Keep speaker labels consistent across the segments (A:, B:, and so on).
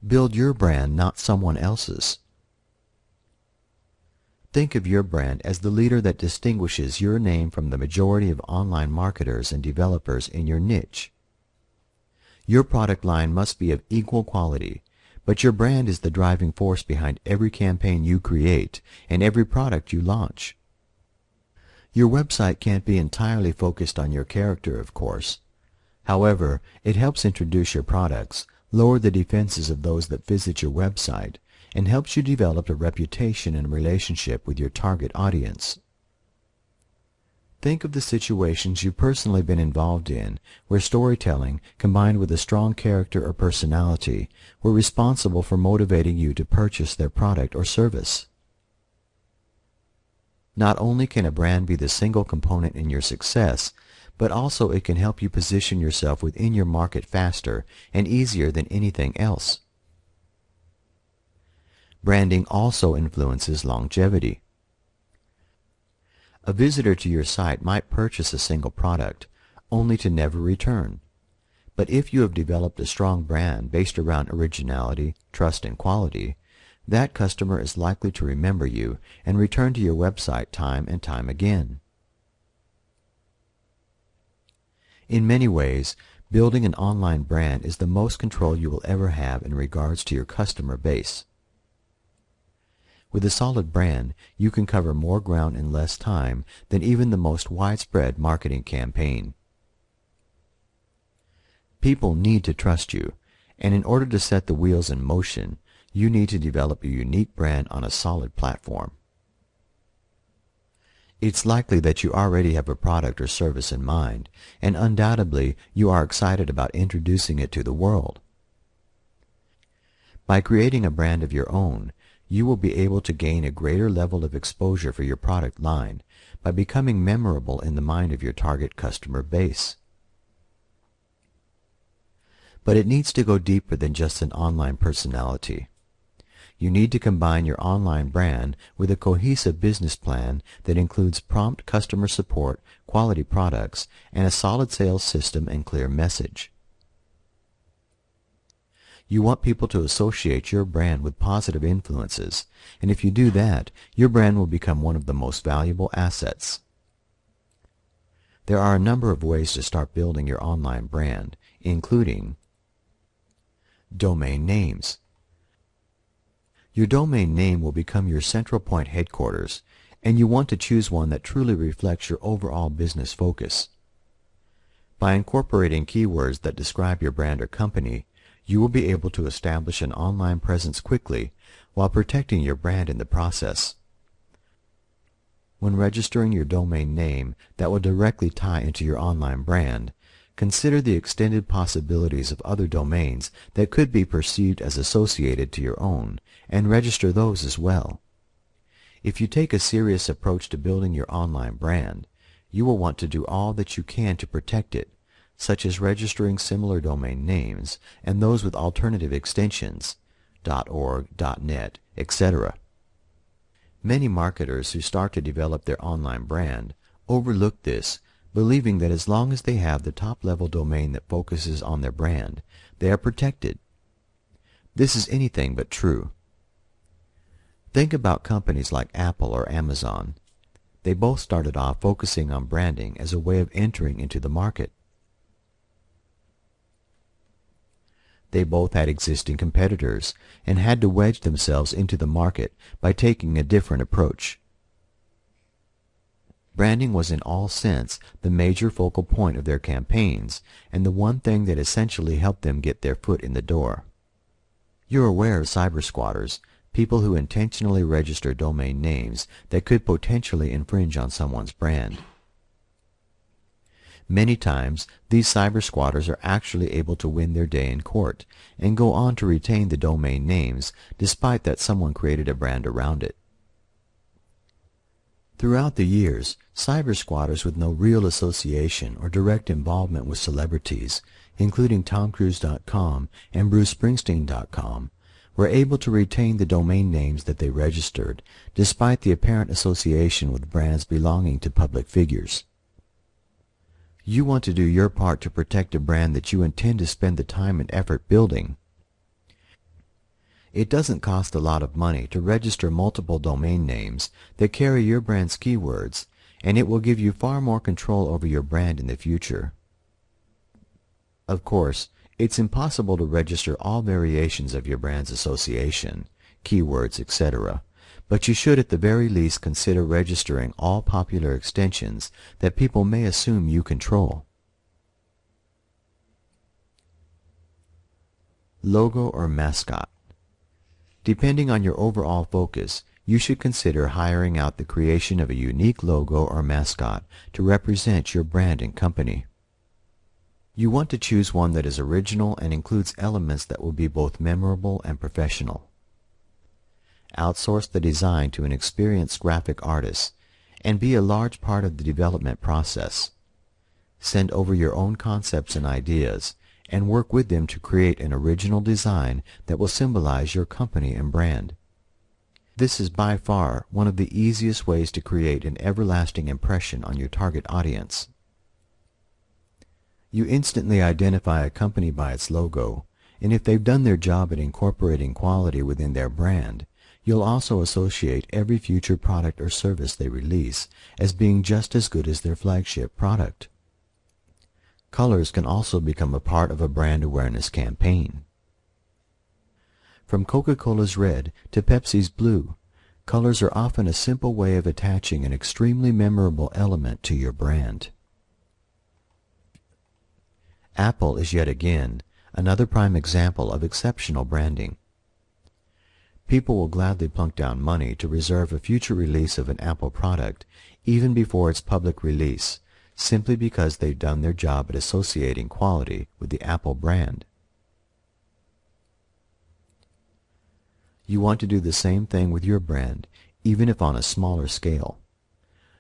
A: Build your brand, not someone else's. Think of your brand as the leader that distinguishes your name from the majority of online marketers and developers in your niche. Your product line must be of equal quality, but your brand is the driving force behind every campaign you create and every product you launch. Your website can't be entirely focused on your character, of course. However, it helps introduce your products, lower the defenses of those that visit your website, and helps you develop a reputation and relationship with your target audience. Think of the situations you've personally been involved in where storytelling, combined with a strong character or personality, were responsible for motivating you to purchase their product or service. Not only can a brand be the single component in your success, but also it can help you position yourself within your market faster and easier than anything else. Branding also influences longevity. A visitor to your site might purchase a single product, only to never return. But if you have developed a strong brand based around originality, trust, and quality, that customer is likely to remember you and return to your website time and time again. In many ways, building an online brand is the most control you will ever have in regards to your customer base. With a solid brand, you can cover more ground in less time than even the most widespread marketing campaign. People need to trust you, and in order to set the wheels in motion, you need to develop a unique brand on a solid platform. It's likely that you already have a product or service in mind, and undoubtedly you are excited about introducing it to the world. By creating a brand of your own, you will be able to gain a greater level of exposure for your product line by becoming memorable in the mind of your target customer base. But it needs to go deeper than just an online personality. You need to combine your online brand with a cohesive business plan that includes prompt customer support, quality products, and a solid sales system and clear message. You want people to associate your brand with positive influences, and if you do that, your brand will become one of the most valuable assets. There are a number of ways to start building your online brand, including domain names. Your domain name will become your central point headquarters, and you want to choose one that truly reflects your overall business focus. By incorporating keywords that describe your brand or company, you will be able to establish an online presence quickly while protecting your brand in the process. When registering your domain name that will directly tie into your online brand, consider the extended possibilities of other domains that could be perceived as associated to your own, and register those as well. If you take a serious approach to building your online brand, you will want to do all that you can to protect it, such as registering similar domain names and those with alternative extensions, .org, .net, etc. Many marketers who start to develop their online brand overlook this, believing that as long as they have the top-level domain that focuses on their brand, they are protected. This is anything but true. Think about companies like Apple or Amazon. They both started off focusing on branding as a way of entering into the market. They both had existing competitors and had to wedge themselves into the market by taking a different approach. Branding was in all sense the major focal point of their campaigns and the one thing that essentially helped them get their foot in the door. You're aware of cyber squatters, people who intentionally register domain names that could potentially infringe on someone's brand. Many times, these cyber squatters are actually able to win their day in court and go on to retain the domain names despite that someone created a brand around it. Throughout the years, cyber squatters with no real association or direct involvement with celebrities, including TomCruise.com and BruceSpringsteen.com, were able to retain the domain names that they registered, despite the apparent association with brands belonging to public figures. You want to do your part to protect a brand that you intend to spend the time and effort building. It doesn't cost a lot of money to register multiple domain names that carry your brand's keywords, and it will give you far more control over your brand in the future. Of course, it's impossible to register all variations of your brand's association, keywords, etc., but you should at the very least consider registering all popular extensions that people may assume you control. Logo or mascot. Depending on your overall focus, you should consider hiring out the creation of a unique logo or mascot to represent your brand and company. You want to choose one that is original and includes elements that will be both memorable and professional. Outsource the design to an experienced graphic artist and be a large part of the development process. Send over your own concepts and ideas and work with them to create an original design that will symbolize your company and brand. This is by far one of the easiest ways to create an everlasting impression on your target audience. You instantly identify a company by its logo, and if they've done their job at incorporating quality within their brand, you'll also associate every future product or service they release as being just as good as their flagship product. Colors can also become a part of a brand awareness campaign. From Coca-Cola's red to Pepsi's blue, colors are often a simple way of attaching an extremely memorable element to your brand. Apple is yet again another prime example of exceptional branding. People will gladly plunk down money to reserve a future release of an Apple product even before its public release, simply because they've done their job at associating quality with the Apple brand. You want to do the same thing with your brand, even if on a smaller scale.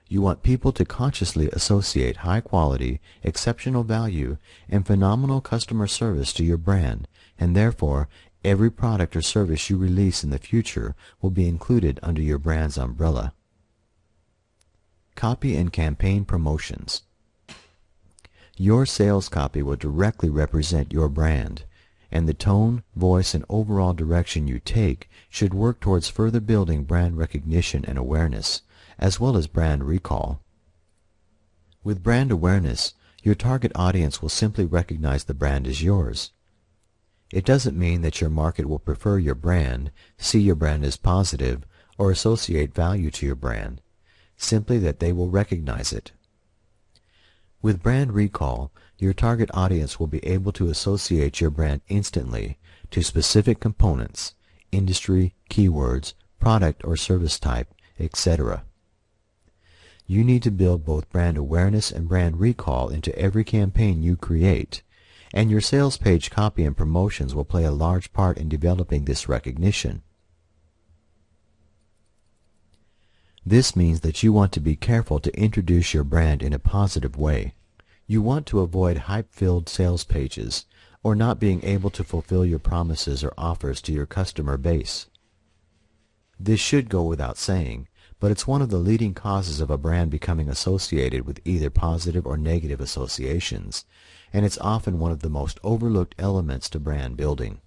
A: You want people to consciously associate high quality, exceptional value, and phenomenal customer service to your brand, and therefore every product or service you release in the future will be included under your brand's umbrella. Copy and campaign promotions. Your sales copy will directly represent your brand, and the tone, voice, and overall direction you take should work towards further building brand recognition and awareness, as well as brand recall. With brand awareness, your target audience will simply recognize the brand as yours. It doesn't mean that your market will prefer your brand, see your brand as positive, or associate value to your brand, simply that they will recognize it. With brand recall, your target audience will be able to associate your brand instantly to specific components, industry, keywords, product or service type, etc. You need to build both brand awareness and brand recall into every campaign you create, and your sales page copy and promotions will play a large part in developing this recognition. This means that you want to be careful to introduce your brand in a positive way. You want to avoid hype-filled sales pages or not being able to fulfill your promises or offers to your customer base. This should go without saying, but it's one of the leading causes of a brand becoming associated with either positive or negative associations, and it's often one of the most overlooked elements to brand building.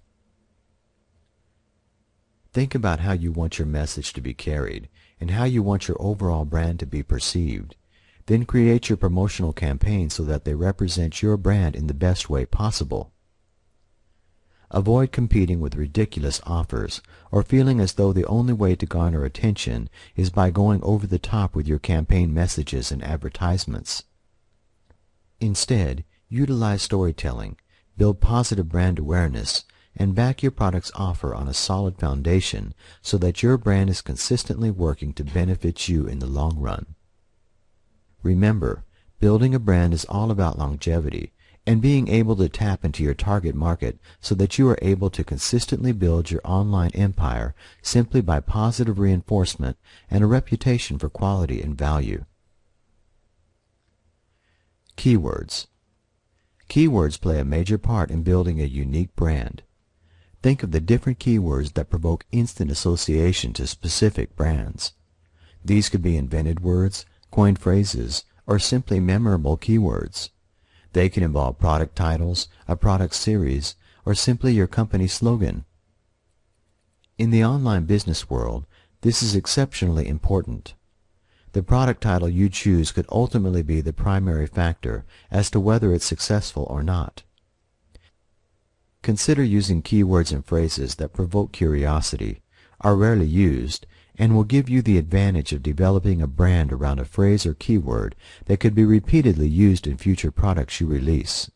A: Think about how you want your message to be carried and how you want your overall brand to be perceived. Then create your promotional campaigns so that they represent your brand in the best way possible. Avoid competing with ridiculous offers or feeling as though the only way to garner attention is by going over the top with your campaign messages and advertisements. Instead, utilize storytelling, build positive brand awareness, and back your product's offer on a solid foundation so that your brand is consistently working to benefit you in the long run. Remember, building a brand is all about longevity and being able to tap into your target market so that you are able to consistently build your online empire simply by positive reinforcement and a reputation for quality and value. Keywords. Keywords play a major part in building a unique brand. Think of the different keywords that provoke instant association to specific brands. These could be invented words, coined phrases, or simply memorable keywords. They can involve product titles, a product series, or simply your company slogan. In the online business world, this is exceptionally important. The product title you choose could ultimately be the primary factor as to whether it's successful or not. Consider using keywords and phrases that provoke curiosity, are rarely used, and will give you the advantage of developing a brand around a phrase or keyword that could be repeatedly used in future products you release.